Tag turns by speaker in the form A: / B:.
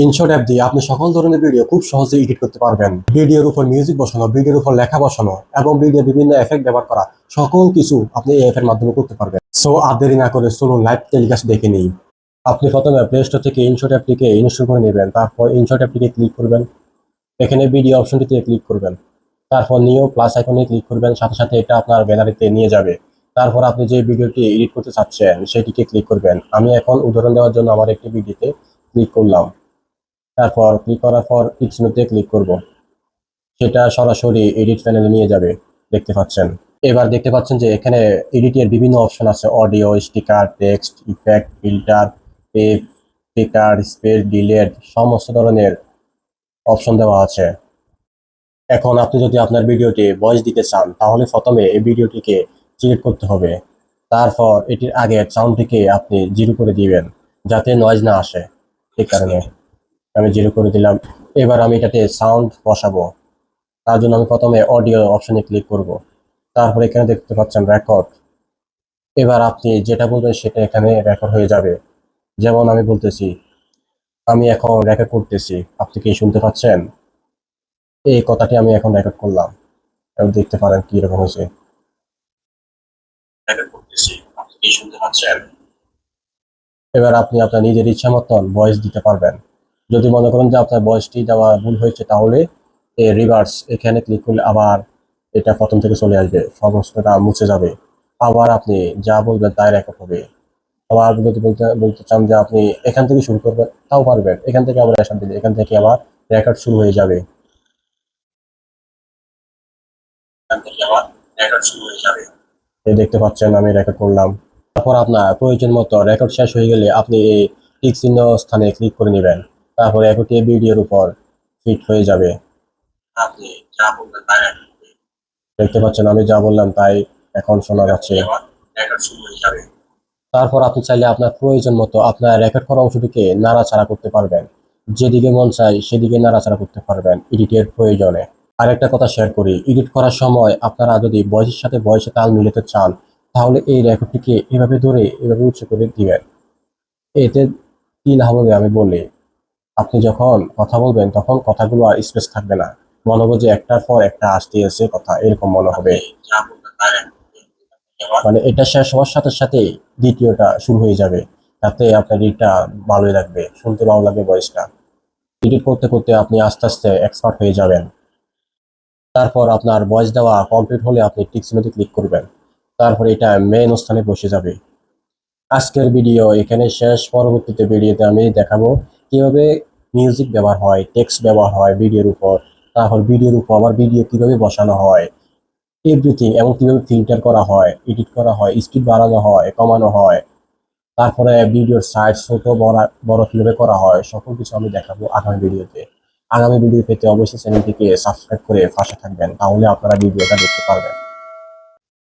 A: InShot app দিয়ে আপনি সকল ধরনের ভিডিও খুব সহজে এডিট করতে পারবেন। ভিডিওর উপর মিউজিক বসানো, ভিডিওর উপর লেখা বসানো এবং ভিডিও বিভিন্ন এফেক্ট ব্যবহার করা, সকল কিছু আপনি এই অ্যাপের মাধ্যমে করতে পারবেন। সো আর দেরি না করে চলুন লাইভ টেলিকাস্ট দেখে নিই। আপনি প্রথমে প্লে স্টোর থেকে ইনশট অ্যাপটিকে ইনস্টল করে নেবেন। তারপর ইনশট অ্যাপটিকে ক্লিক করবেন। এখানে ভিডিও অপশনটিতে ক্লিক করবেন। তারপর নিউ প্লাস আইকনে ক্লিক করবেন, সাথে সাথে এটা আপনার গ্যালারিতে নিয়ে যাবে। তারপর আপনি যে ভিডিওটি এডিট করতে চাচ্ছেন সেটিকে ক্লিক করবেন। আমি এখন উদাহরণ দেওয়ার জন্য আমার একটি ভিডিওতে ক্লিক করলাম। তারপর ক্লিক করার পর টিক চিহ্নতে ক্লিক করব। সেটা সরাসরি এডিট প্যানেলে নিয়ে যাবে, দেখতে পাচ্ছেন। এবার দেখতে পাচ্ছেন যে এখানে এডিটের বিভিন্ন অপশন আছে: audio, sticker, text, effect, filter, পেপ, স্টিকার, স্পেস, ডিলেট, সমস্ত ধরনের অপশন দেওয়া আছে। এখন আপনি যদি আপনার ভিডিওটি ভয়েস দিতে চান তাহলে প্রথমে এই ভিডিওটিকে সিলেক্ট করতে হবে। তারপর এটির আগের সাউন্ডটিকে আপনি জিরো করে দিবেন যাতে নয়েজ না আসে। এই কারণে আমি জিরো করে দিলাম। এবার আমি এটাতে সাউন্ড বসাবো। তার জন্য আমি প্রথমে অডিও অপশনে ক্লিক করব। তারপর এখানে দেখতে পাচ্ছেন রেকর্ড। এবার আপনি যেটা বলবেন সেটা এখানে রেকর্ড হয়ে যাবে। যেমন আমি বলতেছি, আমি এখন রেকর্ড করতেছি, আপনি কি শুনতে পাচ্ছেন? এই কথাটি আমি এখন রেকর্ড করলাম, এবং দেখতে পারেন কি রকম হয়েছে। রেকর্ড করতেছি, আপনি কি শুনতে পাচ্ছেন? এবার আপনি আপনার নিজের ইচ্ছা মতন ভয়েস দিতে পারবেন। যদি মনে করেন যে আপনার ভয়েসটি দেওয়া ভুল হয়েছে তাহলে রিভার্স এখানে ক্লিক করলে আবার এটা প্রথম থেকে চলে আসবে, সমস্তটা মুছে যাবে। আবার আপনি যা বলবেন তাই রেকর্ড হবে। আবার যদি বলতে বলতে চান যে আপনি এখান থেকে শুরু করবেন, তাও পারবেন। এখান থেকে আবার রেকর্ড দিলে এখান থেকে আবার রেকর্ড শুরু হয়ে যাবে। এখান থেকে আবার রেকর্ড শুরু হয়ে যাবে। এই দেখতে পাচ্ছেন আমি রেকর্ড করলাম। তারপর আপনার প্রয়োজন মতো রেকর্ড শেষ হয়ে গেলে আপনি এই টিক চিহ্ন স্থানে ক্লিক করে নেবেন। তারপর রেকর্ডটি ভিডিওর উপর ফিট হয়ে যাবে। আপনি যা বলবেন তাই দেখতে পাচ্ছেন, আমি যা বললাম তাই এখন শোনা যাচ্ছে। তারপর আপনি চাইলে আপনার প্রয়োজন মতো আপনার রেকর্ড করা অংশটিকে নাড়াচাড়া করতে পারবেন। যেদিকে মন চাই সেদিকে নাড়াচাড়া করতে পারবেন এডিটের প্রয়োজনে। আরেকটা কথা শেয়ার করি, এডিট করার সময় আপনারা যদি ভয়েসের সাথে ভয়েসে তাল মিলাতে চান তাহলে এই রেকর্ডটিকে এভাবে ধরে এভাবে উঁচু করে দিবেন। এতে কি লাভ হবে আমি বলি, আপনি যখন কথা বলবেন তখন কথাগুলো আর স্পেস থাকবে না, মনে হবে যে একটার পর একটা আসতে আছে কথা, এরকম মনে হবে। মানে এটা শেষ হওয়ার সাথে সাথে দ্বিতীয়টা শুরু হয়ে যাবে, তাতে আপনার এডিটটা ভালোই লাগবে, শুনতে ভালো লাগবে ভয়েসটা। এডিট করতে করতে আপনি আস্তে আস্তে এক্সপার্ট হয়ে যাবেন। তারপর আপনার ভয়েস দেওয়া কমপ্লিট হলে আপনি টিক চিহ্নতে ক্লিক করবেন। তারপর এটা মেইন স্থানে বসে যাবে। আজকের ভিডিও এখানে শেষ। পরবর্তীতে ভিডিওতে আমি দেখাবো কিভাবে মিউজিক ব্যবহার হয়, টেক্সট ব্যবহার হয় ভিডিওর উপর, তারপর ভিডিওর উপর আবার ভিডিও কিভাবে বসানো হয়, এভরিথিং, এবং কিভাবে ফিল্টার করা হয়, এডিট করা হয়, স্পিড বাড়ানো হয়, কমানো হয়, তারপরে ভিডিওর সাইজ ছোট বড় বড় কিভাবে করা হয়, সকল কিছু আমি দেখাবো আগামী ভিডিওতে। আগামী ভিডিও পেতে অবশ্যই চ্যানেলটিকে সাবস্ক্রাইব করে পাশে থাকবেন, তাহলে আপনারা ভিডিওটা দেখতে পারবেন।